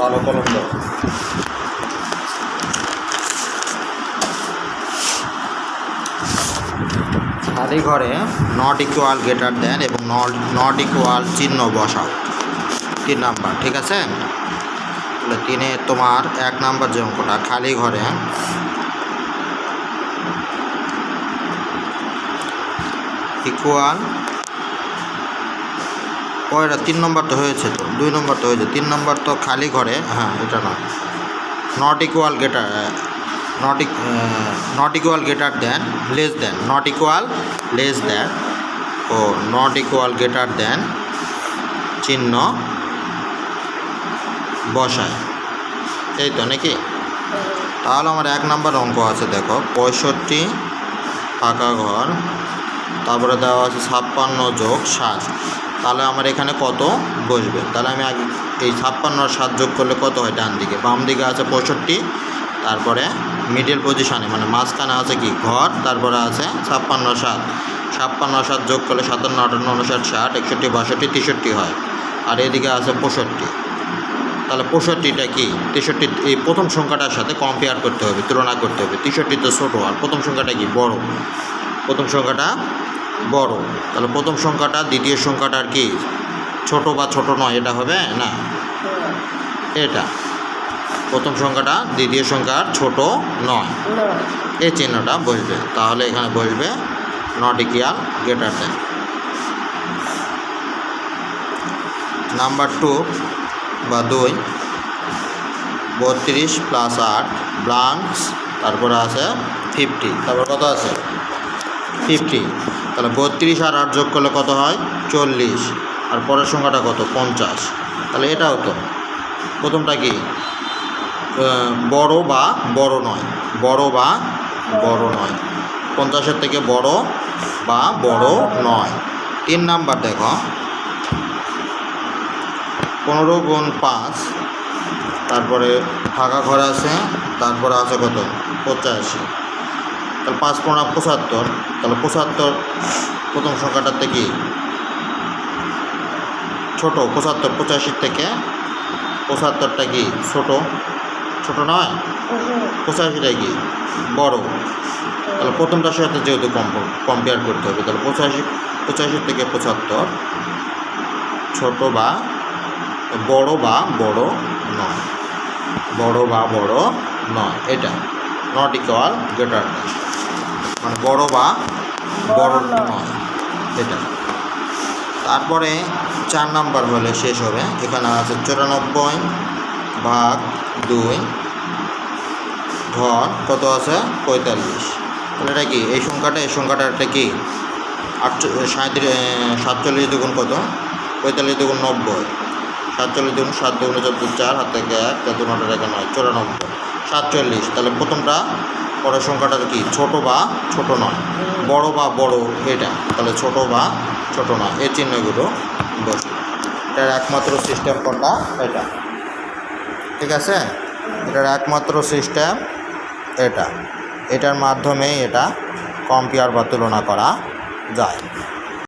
কালো কলম দাও। খালি ঘরে নট ইকুয়াল গ্রেটার দেন এবং নট ইকুয়াল চিহ্ন বসাও 3 নাম্বার। ঠিক আছে, তাহলে 3-এ তোমার 1 নাম্বার যে অঙ্কটা, খালি ঘরে ইকুয়াল ওইটা 3 নম্বর তো হয়েছে, তো 2 নম্বর তো হয়েছে, 3 নম্বর তো খালি ঘরে, হ্যাঁ এটা না, not equal greater not equal greater than less than, not equal less than ও নট ইকুয়াল গ্রেটার দেন চিহ্ন বসায়, এই তো নাকি? তাহলে আমার 1 নাম্বার অঙ্ক আছে, দেখো 65 ফাঁকা ঘর, তারপরে দেওয়া আছে 56 যোগ 7, তাহলে আমার এখানে কত বসবে? তাহলে আমি আগে এই 56 আর 7 যোগ করলে কত হয়? ডান দিকে, বাম দিকে আছে 65, তারপরে মিডল পজিশানে মানে মাঝখানে আছে কি ঘর, তারপরে আছে 56 7, 56 7 যোগ করলে 57 58 59 60 61 62 63 হয়, আর এদিকে আছে 65। তাহলে 65টা কি 63, এই প্রথম সংখ্যাটার সাথে কম্পেয়ার করতে হবে, তুলনা করতে হবে। 63 তো ছোটো, আর প্রথম সংখ্যাটা কি বড়, প্রথম সংখ্যাটা বড়, তাহলে প্রথম সংখ্যাটা দ্বিতীয় সংখ্যাটার কি ছোট বা ছোট নয়, এটা হবে না, এটা প্রথম সংখ্যাটা দ্বিতীয় সংখ্যার ছোট নয়, এই চিহ্নটা বসবে। তাহলে এখানে বসবে not equal greater then. Number 2 বা 2, 32 + 8 ব্লাঙ্কস, তারপরে আছে 50, তারপর কত আছে 50। তাহলে 32 আর 8 যোগ করলে কত হয়? 40, আর পরের সংখ্যাটা কত? 50। তাহলে এটাও তো প্রথমটা কি বড় বা বড় নয়, বড় বা বড় নয়, 50-এর থেকে বড় বা বড় নয়। 3 নাম্বার দেখো 15 × 5, তারপরে ফাঁকা ঘর আছে, তারপরে আছে কত 85, তাহলে 5 × 15 = 75, তাহলে 75 প্রথম সংখ্যাটাতে কি ছোট, 75 85 থেকে 75টা কি ছোট, ছোট নয়, 85টা কি বড়, তাহলে প্রথমটার সাথে যেহেতু কম্পেয়ার করতে হবে, তাহলে 85 থেকে 75 ছোট বা বড় বা বড় নয়, বড় বা বড় নয়, এটা নট ইকুয়াল গ্রেটার দেন, মানে বড় বা বড় নয় এটা। তারপরে 4 নাম্বার হলে শেষ হবে, এখানে আছে 94/2 ঘর, কত আছে 45, তাহলে এটা কি এই সংখ্যাটা, এই সংখ্যাটা একটা কি 47 দুগুণ কত 45 দুগুণ 90, 47 দুগুণ 7 দুগুণ 4, হাত থেকে 1, 4 2 9 9 94, 47। তাহলে প্রথমটা পরের সংখ্যাটার কি ছোট বা ছোট নয়, বড় বা বড় এটা, তাহলে ছোট বা ছোট নয়, এই চিহ্নগুলো বসে। এটার একমাত্র সিস্টেম কোনটা? এটা, ঠিক আছে, এটার একমাত্র সিস্টেম এটা, এটার মাধ্যমেই এটা কম্পেয়ার বা তুলনা করা যায়।